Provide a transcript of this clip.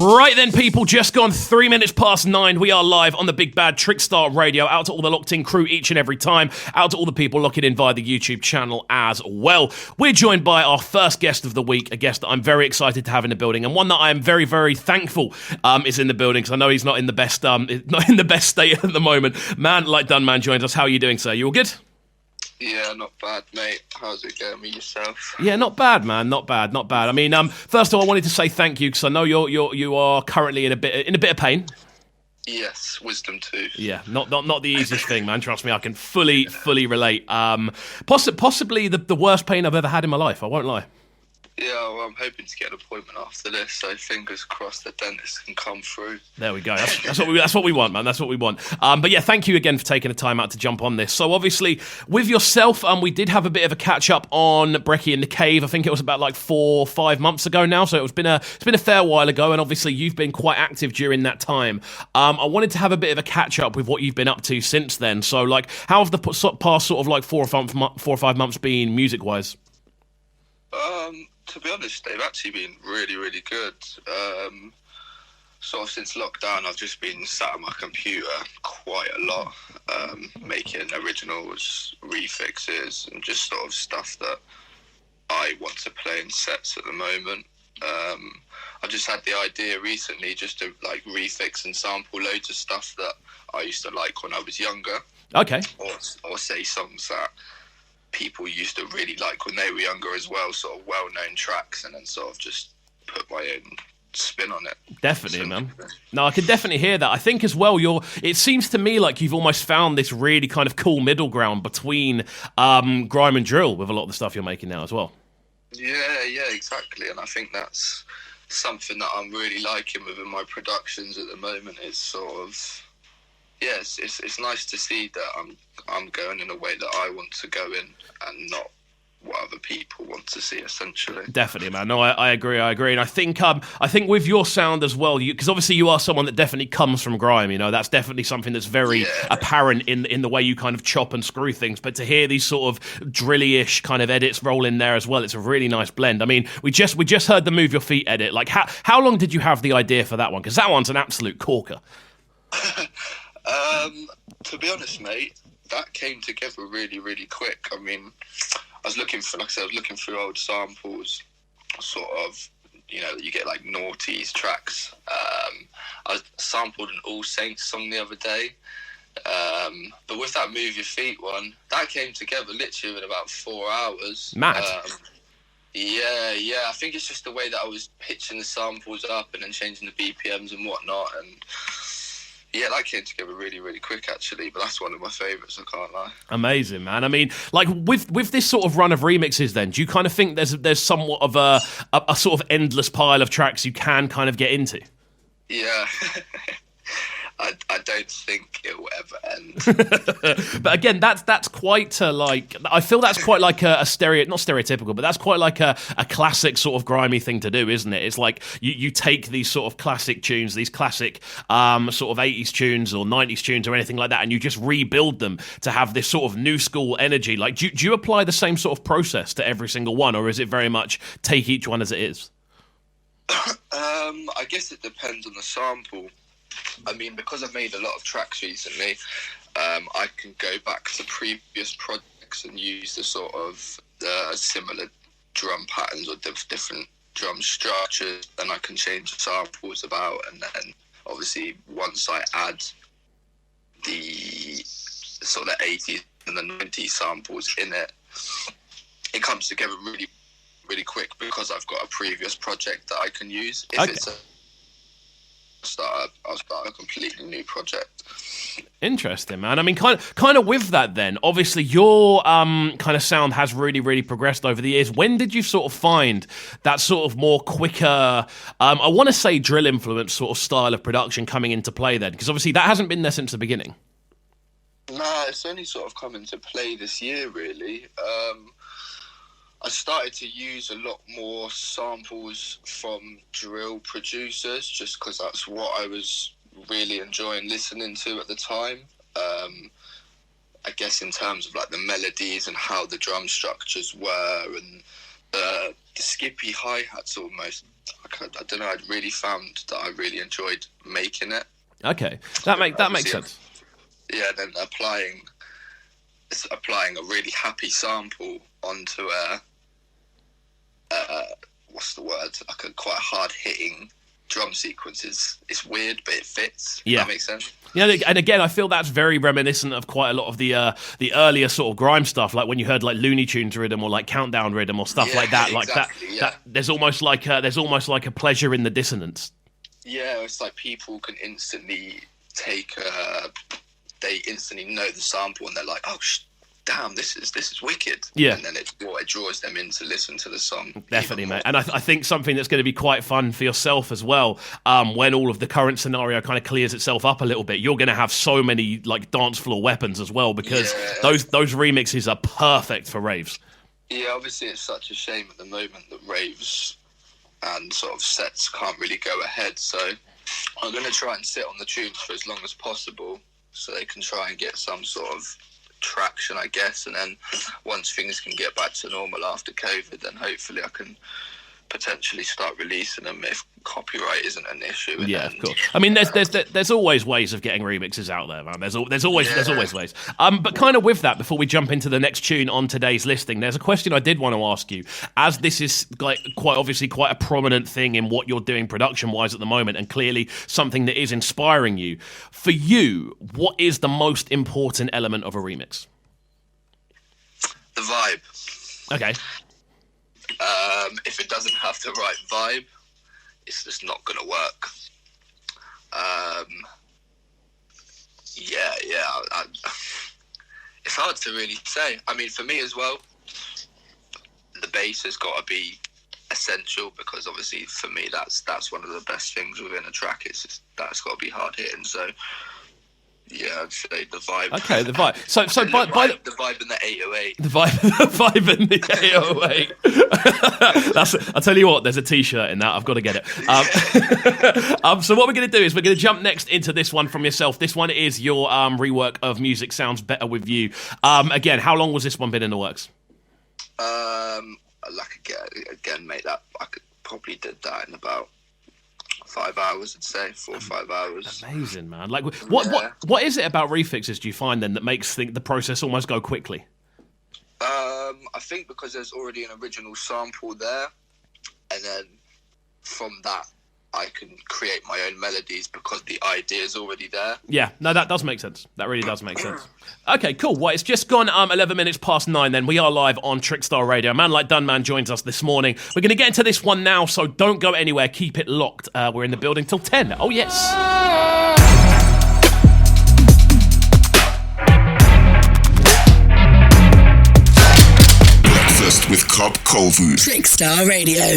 Right then, people, just gone 3 minutes past 9. We are live on the Big Bad Trickstar Radio. Out to all the locked-in crew each and every time. Out to all the people locking in via the YouTube channel as well. We're joined by our first guest of the week, a guest that I'm very excited to have in the building, and one that I am very, very thankful is in the building, because I know he's not in the best state at the moment. Man like Dunman joins us. How are you doing, sir? You all good? Yeah, not bad, mate. How's it going with yourself? Yeah, not bad, man. Not bad. I mean, first of all, I wanted to say thank you, because I know you are currently in a bit of pain. Yes, wisdom tooth. Yeah, not the easiest thing, man. Trust me, I can fully relate. Possibly the worst pain I've ever had in my life. I won't lie. Yeah, well, I'm hoping to get an appointment after this, so fingers crossed the dentist can come through. There we go. That's what we want, man. That's what we want. But yeah, thank you again for taking the time out to jump on this. So obviously, with yourself, we did have a bit of a catch up on Brekkie in the Cave. I think it was about like 4 or 5 months ago now. So it's been a fair while ago, and obviously you've been quite active during that time. I wanted to have a bit of a catch up with what you've been up to since then. So like, how have the past sort of like 4 or 5 months been music wise? To be honest, they've actually been really, really good. Sort of since lockdown, I've just been sat at my computer quite a lot, making originals, refixes, and just sort of stuff that I want to play in sets at the moment. I just had the idea recently just to like refix and sample loads of stuff that I used to like when I was younger. Okay. Or say songs that people used to really like when they were younger as well, sort of well-known tracks, and then sort of just put my own spin on it. Definitely, man. No, I can definitely hear that. I think as well, it seems to me like you've almost found this really kind of cool middle ground between grime and drill with a lot of the stuff you're making now as well. Yeah, exactly. And I think that's something that I'm really liking within my productions at the moment. Is sort of, yes, it's nice to see that I'm going in a way that I want to go in, and not what other people want to see, essentially. Definitely, man. No, I agree. And I think with your sound as well, because obviously you are someone that definitely comes from grime. You know, that's definitely something that's very apparent in the way you kind of chop and screw things. But to hear these sort of drilly-ish kind of edits roll in there as well, it's a really nice blend. I mean, we just heard the Move Your Feet edit. Like, how long did you have the idea for that one? Because that one's an absolute corker. To be honest, mate, that came together really, really quick. I mean, I was looking through old samples, sort of, you know, you get like noughties tracks. I sampled an All Saints song the other day. But with that Move Your Feet one, that came together literally in about 4 hours. Mad. Yeah. I think it's just the way that I was pitching the samples up and then changing the BPMs and whatnot, and yeah, that came together really, really quick, actually. But that's one of my favourites, I can't lie. Amazing, man. I mean, like, with this sort of run of remixes, then, do you kind of think there's somewhat of a sort of endless pile of tracks you can kind of get into? Yeah. I don't think it will ever end. But again, that's quite like, I feel that's quite like not stereotypical, but that's quite like a classic sort of grimy thing to do, isn't it? It's like you take these sort of classic tunes, these classic sort of 80s tunes or 90s tunes or anything like that, and you just rebuild them to have this sort of new school energy. Like, do you apply the same sort of process to every single one, or is it very much take each one as it is? I guess it depends on the sample. I mean, because I've made a lot of tracks recently, I can go back to previous projects and use the sort of similar drum patterns or different drum structures, and I can change the samples about, and then obviously once I add the sort of 80s and the 90s samples in it, it comes together really, really quick because I've got a previous project that I can use. If it's I'll start a completely new project. Interesting, man. I mean, kind of with that then, obviously your kind of sound has really, really progressed over the years. When did you sort of find that sort of more quicker, I want to say drill influence sort of style of production coming into play then? Because obviously that hasn't been there since the beginning. Nah, it's only sort of come into play this year, really. I started to use a lot more samples from drill producers just because that's what I was really enjoying listening to at the time. I guess in terms of like the melodies and how the drum structures were and the skippy hi-hats almost. I don't know, I really found that I really enjoyed making it. Okay, that makes sense. Yeah, then applying a really happy sample onto what's the word? Like a quite hard hitting drum sequence it's weird, but it fits. Yeah, that makes sense. Yeah, and again, I feel that's very reminiscent of quite a lot of the earlier sort of grime stuff, like when you heard like Looney Tunes rhythm or like Countdown rhythm or stuff like that. Like exactly, that, there's almost like a pleasure in the dissonance. Yeah, it's like people can instantly they instantly know the sample and they're like, oh, damn, this is wicked. Yeah. And then it draws them in to listen to the song. Definitely, mate. And I think something that's going to be quite fun for yourself as well, when all of the current scenario kind of clears itself up a little bit, you're going to have so many like dance floor weapons as well, because those remixes are perfect for raves. Yeah, obviously it's such a shame at the moment that raves and sort of sets can't really go ahead. So I'm going to try and sit on the tunes for as long as possible so they can try and get some sort of traction, I guess, and then once things can get back to normal after COVID, then hopefully I can potentially start releasing them if copyright isn't an issue. Yeah, of course. I mean, there's always ways of getting remixes out there, man. There's always ways. But kind of with that, before we jump into the next tune on today's listing, there's a question I did want to ask you, as this is like quite obviously quite a prominent thing in what you're doing production-wise at the moment, and clearly something that is inspiring you. For you, what is the most important element of a remix? The vibe. Okay. If it doesn't have the right vibe, it's just not going to work. It's hard to really say. I mean, for me as well, the bass has got to be essential, because obviously for me that's one of the best things within a track. It's just that's got to be hard hitting. So yeah, I'd say the vibe. Okay, the vibe. So the vibe in the 808. The vibe in the 808. I'll tell you what, there's a T-shirt in that. I've got to get it. So what we're going to do is we're going to jump next into this one from yourself. This one is your rework of Music Sounds Better With You. Again, how long was this one been in the works? Again, mate, that I could probably did that in about 5 hours, I'd say 4 or 5 hours. Amazing, man. Like, what is it about refixes, do you find then, that makes the process almost go quickly? I think because there's already an original sample there, and then from that I can create my own melodies because the idea is already there. Yeah, no, that does make sense. That really does make sense. Okay, cool. Well, it's just gone 11 minutes past 9 then. We are live on Trickstar Radio. A man like Dunman joins us this morning. We're going to get into this one now, so don't go anywhere. Keep it locked. We're in the building till 10. Oh, yes. Breakfast with CubCamTV. Trickstar Radio.